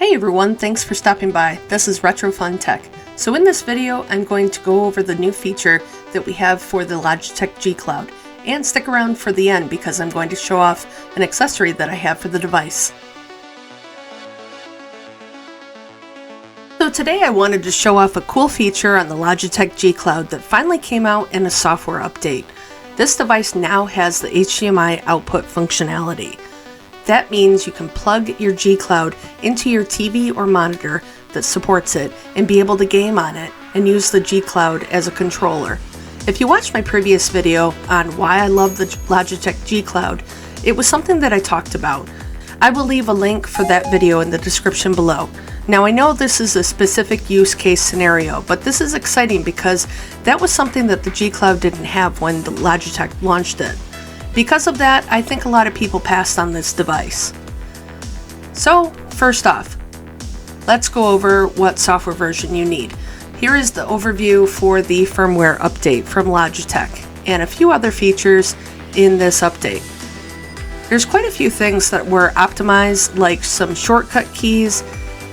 Hey everyone, thanks for stopping by. This is Retro Fun Tech. So in this video, I'm going to go over the new feature that we have for the Logitech G Cloud. And stick around for the end because I'm going to show off an accessory that I have for the device. So today I wanted to show off a cool feature on the Logitech G Cloud that finally came out in a software update. This device now has the HDMI output functionality. That means you can plug your G Cloud into your TV or monitor that supports it and be able to game on it and use the G Cloud as a controller. If you watched my previous video on why I love the Logitech G Cloud, it was something that I talked about. I will leave a link for that video in the description below. Now I know this is a specific use case scenario, but this is exciting because that was something that the G Cloud didn't have when the Logitech launched it. Because of that, I think a lot of people passed on this device. So, first off, let's go over what software version you need. Here is the overview for the firmware update from Logitech and a few other features in this update. There's quite a few things that were optimized, like some shortcut keys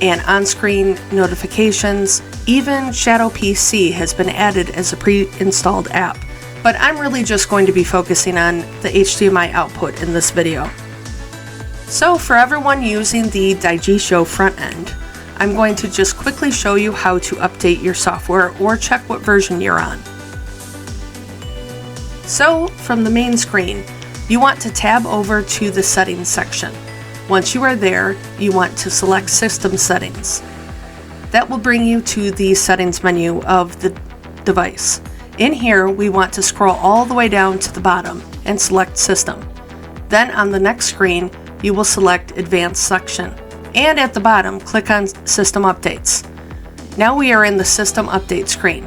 and on-screen notifications. Even Shadow PC has been added as a pre-installed app. But I'm really just going to be focusing on the HDMI output in this video. So for everyone using the Daijisho front end, I'm going to just quickly show you how to update your software or check what version you're on. So from the main screen, you want to tab over to the settings section. Once you are there, you want to select System Settings. That will bring you to the settings menu of the device. In here, we want to scroll all the way down to the bottom and select System. Then on the next screen, you will select Advanced section. And at the bottom, click on System Updates. Now we are in the System Update screen.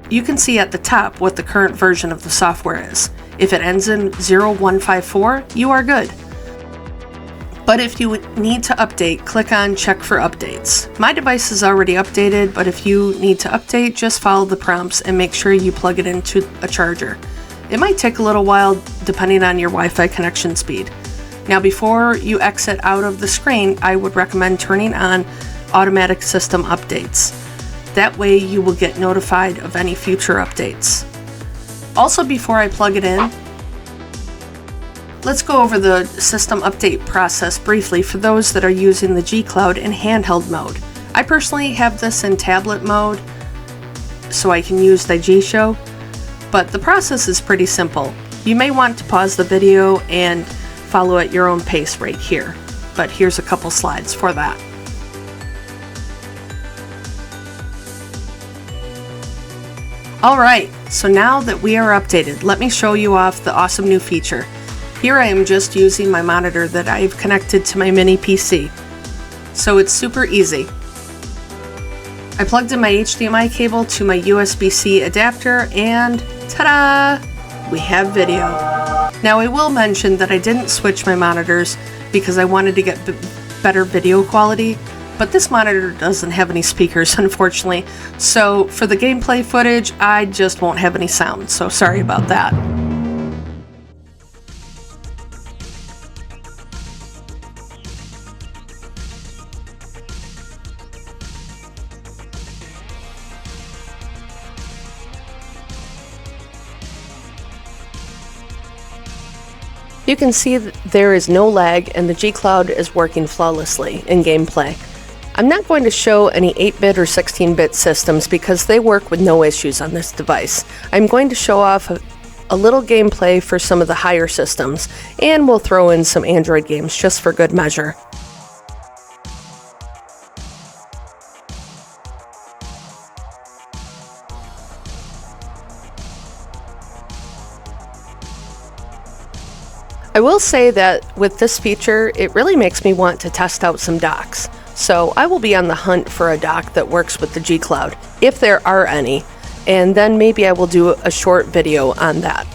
You can see at the top what the current version of the software is. If it ends in 0154, you are good. But if you need to update, click on Check for Updates. My device is already updated, but if you need to update, just follow the prompts and make sure you plug it into a charger. It might take a little while depending on your Wi-Fi connection speed. Now before you exit out of the screen, I would recommend turning on Automatic System Updates. That way you will get notified of any future updates. Also, before I plug it in, let's go over the system update process briefly for those that are using the G Cloud in handheld mode. I personally have this in tablet mode, so I can use Daijisho, but the process is pretty simple. You may want to pause the video and follow at your own pace right here, but here's a couple slides for that. Alright, so now that we are updated, let me show you off the awesome new feature. Here I am just using my monitor that I've connected to my mini PC. So it's super easy. I plugged in my HDMI cable to my USB-C adapter and ta-da! We have video. Now I will mention that I didn't switch my monitors because I wanted to get better video quality, but this monitor doesn't have any speakers unfortunately, so for the gameplay footage I just won't have any sound, so sorry about that. You can see that there is no lag and the G Cloud is working flawlessly in gameplay. I'm not going to show any 8-bit or 16-bit systems because they work with no issues on this device. I'm going to show off a little gameplay for some of the higher systems, and we'll throw in some Android games just for good measure. I will say that with this feature, it really makes me want to test out some docks. So I will be on the hunt for a dock that works with the G Cloud, if there are any, and then maybe I will do a short video on that.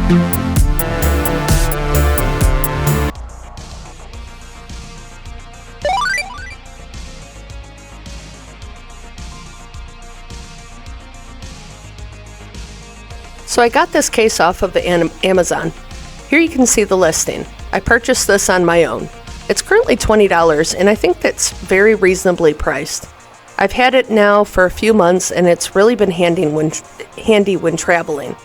So I got this case off of Amazon. Here you can see the listing. I purchased this on my own. It's currently $20 and I think that's very reasonably priced. I've had it now for a few months and it's really been handy when traveling.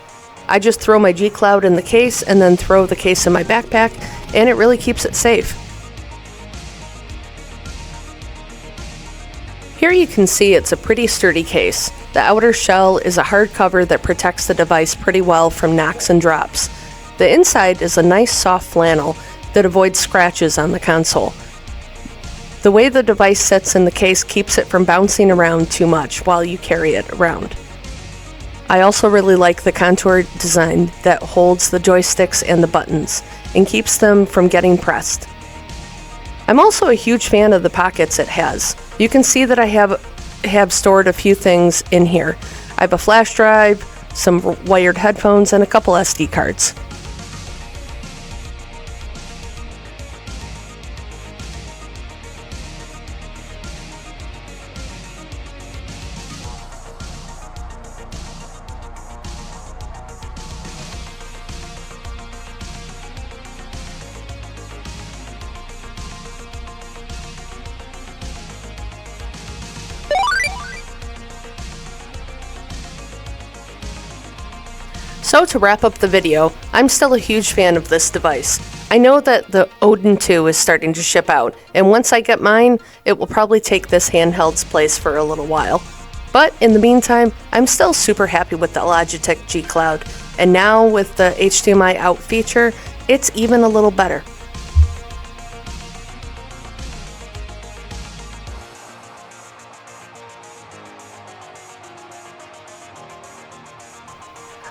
I just throw my G Cloud in the case and then throw the case in my backpack, and it really keeps it safe. Here you can see it's a pretty sturdy case. The outer shell is a hard cover that protects the device pretty well from knocks and drops. The inside is a nice soft flannel that avoids scratches on the console. The way the device sits in the case keeps it from bouncing around too much while you carry it around. I also really like the contour design that holds the joysticks and the buttons and keeps them from getting pressed. I'm also a huge fan of the pockets it has. You can see that I have stored a few things in here. I have a flash drive, some wired headphones, and a couple SD cards. So to wrap up the video, I'm still a huge fan of this device. I know that the Odin 2 is starting to ship out, and once I get mine, it will probably take this handheld's place for a little while. But in the meantime, I'm still super happy with the Logitech G Cloud, and now with the HDMI out feature, it's even a little better.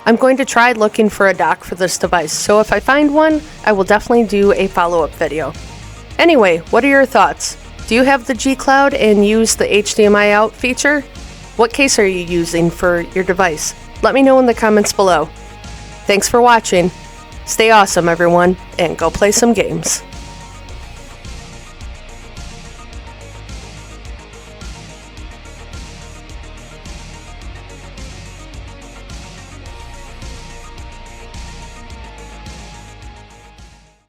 I'm going to try looking for a dock for this device, so if I find one, I will definitely do a follow-up video. Anyway, what are your thoughts? Do you have the G Cloud and use the HDMI out feature? What case are you using for your device? Let me know in the comments below. Thanks for watching. Stay awesome, everyone, and go play some games.